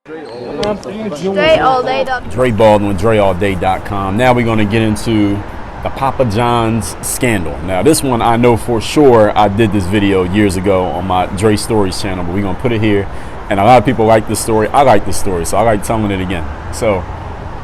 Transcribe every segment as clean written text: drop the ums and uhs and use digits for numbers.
DreAllDay.com. Dre Baldwin, DreAllDay.com. Now we're going to get into the Papa John's scandal. Now this one I know for sure I did this video years ago on my Dre Stories channel, but we're going to put it here. And a lot of people like this story. I like this story, so I like telling it again. So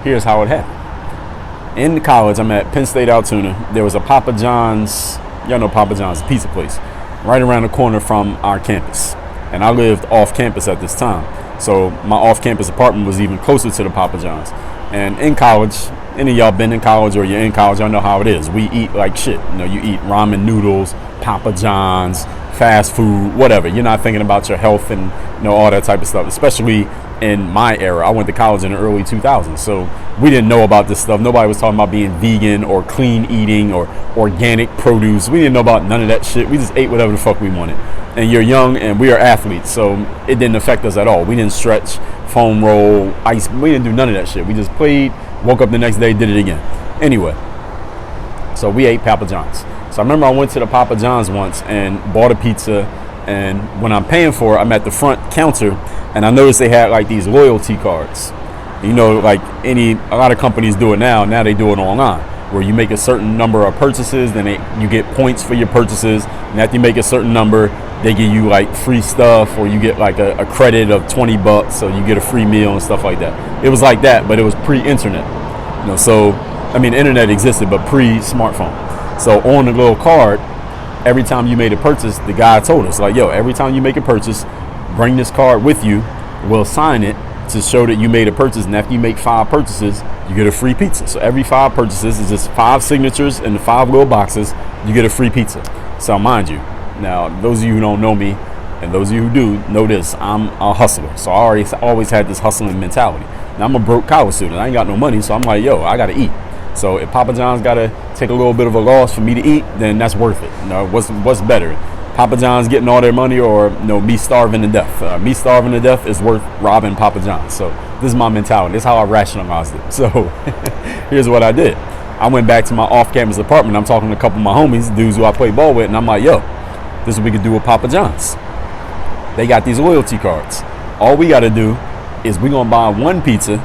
here's how it happened. In college, I'm at Penn State Altoona. There was a Papa John's, y'all know Papa John's, pizza place, right around the corner from our campus. And I lived off campus at this time. So my off-campus apartment was even closer to the Papa John's. And in college, any of y'all been in college or you're in college, y'all know how it is. We eat like shit. You know, you eat ramen noodles, Papa John's, fast food, whatever. You're not thinking about your health and all that type of stuff, especially in my era. I went to college in the early 2000s, so we didn't know about this stuff. Nobody was talking about being vegan or clean eating or organic produce. We didn't know about none of that shit. We just ate whatever the fuck we wanted. And you're young and we are athletes, so it didn't affect us at all. We didn't stretch, foam roll, ice. We didn't do none of that shit. We just played, woke up the next day, did it again. Anyway, so we ate Papa John's. So I remember I went to the Papa John's once and bought a pizza, and when I'm paying for it, I'm at the front counter and I noticed they had like these loyalty cards. You know, like a lot of companies do it now. Now they do it online, where you make a certain number of purchases, then you get points for your purchases, and after you make a certain number, they give you like free stuff, or you get like a credit of $20, so you get a free meal and stuff like that. It was like that, but it was pre-internet. So I mean, internet existed, but pre-smartphone. So on the little card, every time you made a purchase, the guy told us, like, yo, every time you make a purchase, bring this card with you. We'll sign it to show that you made a purchase. And after you make 5 purchases, you get a free pizza. So every 5 purchases is just 5 signatures in the 5 little boxes. You get a free pizza. So mind you, now, those of you who don't know me, and those of you who do, know this, I'm a hustler. So I always had this hustling mentality. Now, I'm a broke college student. I ain't got no money, so I'm like, yo, I got to eat. So if Papa John's got to take a little bit of a loss for me to eat, then that's worth it. What's better? Papa John's getting all their money, or me starving to death? Me starving to death is worth robbing Papa John's. So this is my mentality. This is how I rationalized it. So here's what I did. I went back to my off-campus apartment. I'm talking to a couple of my homies, dudes who I play ball with, and I'm like, yo, this is what we could do with Papa John's. They got these loyalty cards. All we got to do is we're going to buy 1 pizza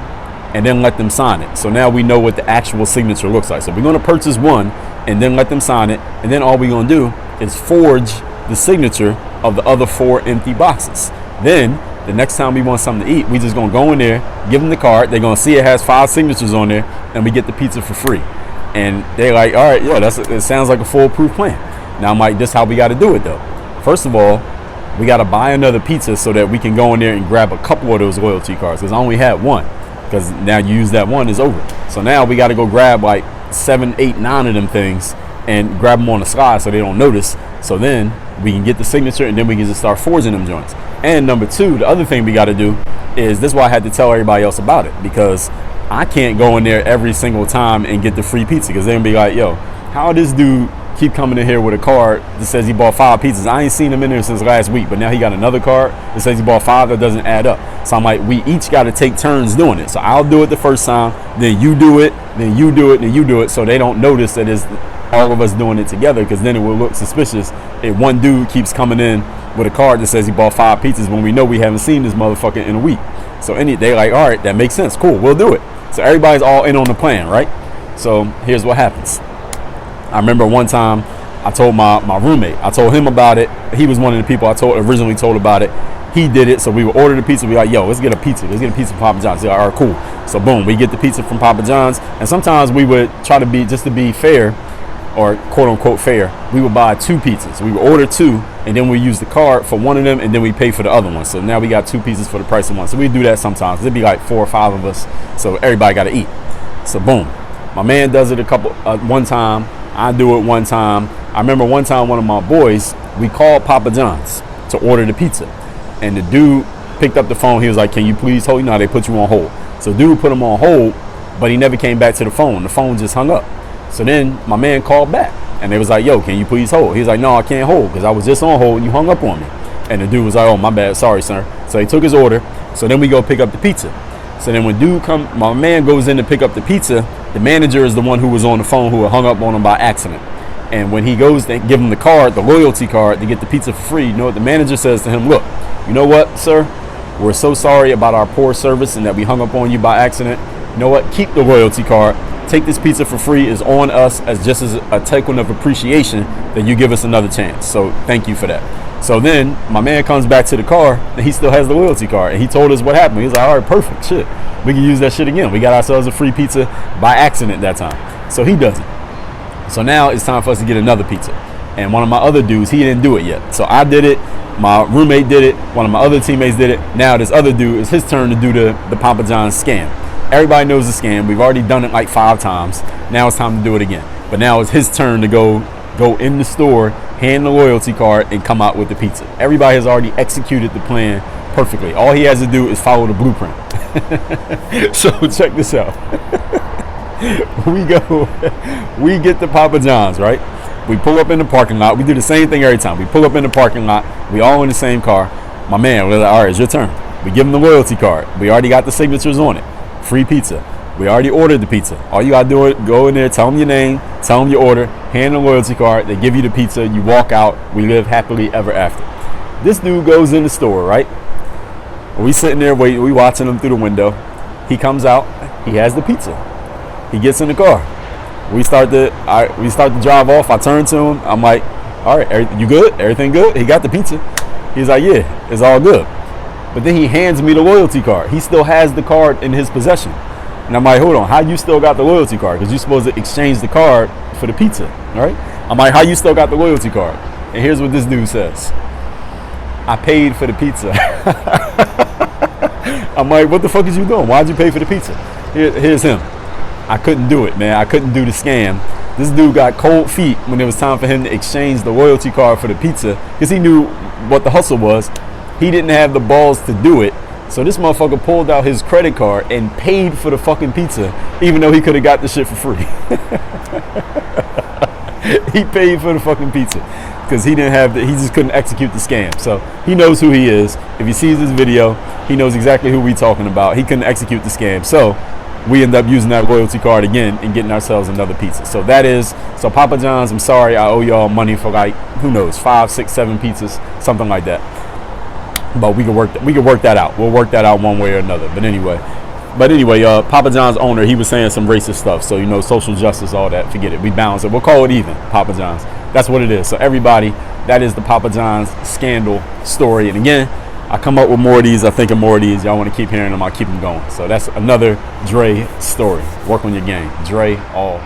and then let them sign it. So now we know what the actual signature looks like. So we're going to purchase 1 and then let them sign it. And then all we're going to do is forge the signature of the other 4 empty boxes. Then the next time we want something to eat, we just going to go in there, give them the card. They're going to see it has 5 signatures on there, and we get the pizza for free. And they're like, all right, yo, it sounds like a foolproof plan. Now I'm like, this is how we got to do it though. First of all, we got to buy another pizza so that we can go in there and grab a couple of those loyalty cards, because I only had 1. Because now you use that 1, is over. So now we got to go grab like 7, 8, 9 of them things and grab them on the slide so they don't notice. So then we can get the signature, and then we can just start forging them joints. And number 2, the other thing we got to do is, this is why I had to tell everybody else about it, because I can't go in there every single time and get the free pizza, because they're gonna be like, yo, how this dude keep coming in here with a card that says he bought 5 pizzas? I ain't seen him in there since last week, but now he got another card that says he bought 5. That doesn't add up. So I'm like, we each got to take turns doing it. So I'll do it the first time, then you do it, then you do it, then you do it, so they don't notice that it's all of us doing it together, because then it will look suspicious if one dude keeps coming in with a card that says he bought 5 pizzas when we know we haven't seen this motherfucker in a week. So they like, all right, that makes sense. Cool, we'll do it. So everybody's all in on the plan, right? So here's what happens. I remember one time I told my roommate, I told him about it. He was one of the people I originally told about it. He did it. So we would order the pizza. We like, yo, let's get a pizza. Let's get a pizza from Papa John's. Like, all right, cool. So boom, we get the pizza from Papa John's. And sometimes we would try to be, just to be fair, or quote unquote fair, we would buy 2 pizzas. We would order 2, and then we use the card for one of them, and then we pay for the other one. So now we got 2 pizzas for the price of 1. So we do that sometimes. It'd be like 4 or 5 of us. So everybody got to eat. So boom, my man does it one time. I do it one time. I remember one time, one of my boys, we called Papa John's to order the pizza, and the dude picked up the phone. He was like, can you please hold? They put you on hold. So dude put him on hold, but he never came back to the phone. The phone just hung up. So then my man called back, and they was like, yo, can you please hold? He was like, no, I can't hold, because I was just on hold and you hung up on me. And the dude was like, oh, my bad, sorry, sir. So he took his order. So then we go pick up the pizza. So then when my man goes in to pick up the pizza, the manager is the one who was on the phone, who had hung up on him by accident. And when he goes to give him the card, the loyalty card, to get the pizza for free, you know what the manager says to him? Look, you know what, sir? We're so sorry about our poor service and that we hung up on you by accident. You know what? Keep the loyalty card. Take this pizza for free is on us as just as a token of appreciation that you give us another chance. So thank you for that. So then my man comes back to the car and he still has the loyalty card. And he told us what happened. He was like, all right, perfect. Shit. We can use that shit again. We got ourselves a free pizza by accident that time. So he doesn't. So now it's time for us to get another pizza. And one of my other dudes, he didn't do it yet. So I did it. My roommate did it. One of my other teammates did it. Now this other dude, it's his turn to do the Papa John's scam. Everybody knows the scam. We've already done it like 5 times. Now it's time to do it again. But now it's his turn to go in the store, hand the loyalty card, and come out with the pizza. Everybody has already executed the plan perfectly. All he has to do is follow the blueprint. So check this out. We get the Papa John's, right? We pull up in the parking lot. We do the same thing every time. We pull up in the parking lot. We all in the same car. My man, we're like, all right, it's your turn. We give him the loyalty card. We already got the signatures on it. Free pizza. We already ordered the pizza. All you gotta do is go in there, tell them your name, tell them your order, hand the loyalty card, they give you the pizza, you walk out, we live happily ever after. This dude goes in the store, right? We sitting there waiting, we watching him through the window. He comes out, he has the pizza. He gets in the car. We start to drive off. I turn to him, I'm like, all right, you good? Everything good? He got the pizza. He's like, yeah, it's all good. But then he hands me the loyalty card. He still has the card in his possession. And I'm like, hold on, how you still got the loyalty card? Because you're supposed to exchange the card for the pizza, right? I'm like, how you still got the loyalty card? And here's what this dude says. I paid for the pizza. I'm like, what the fuck is you doing? Why'd you pay for the pizza? Here's him. I couldn't do it, man. I couldn't do the scam. This dude got cold feet when it was time for him to exchange the loyalty card for the pizza because he knew what the hustle was. He didn't have the balls to do it. So this motherfucker pulled out his credit card and paid for the fucking pizza, even though he could have got the shit for free. He paid for the fucking pizza because he just couldn't execute the scam. So he knows who he is. If he sees this video, he knows exactly who we talking about. He couldn't execute the scam. So we end up using that loyalty card again and getting ourselves another pizza. So so Papa John's, I'm sorry, I owe y'all money for like, who knows, 5, 6, 7 pizzas, something like that. But we can work that out. We'll work that out one way or another. But anyway, Papa John's owner, he was saying some racist stuff. So, you know, social justice, all that, forget it. We balance it. We'll call it even, Papa John's. That's what it is. So everybody, that is the Papa John's scandal story. And again, I come up with more of these. I think of more of these. Y'all want to keep hearing them, I'll keep them going. So that's another Dre story. Work on your game. Dre all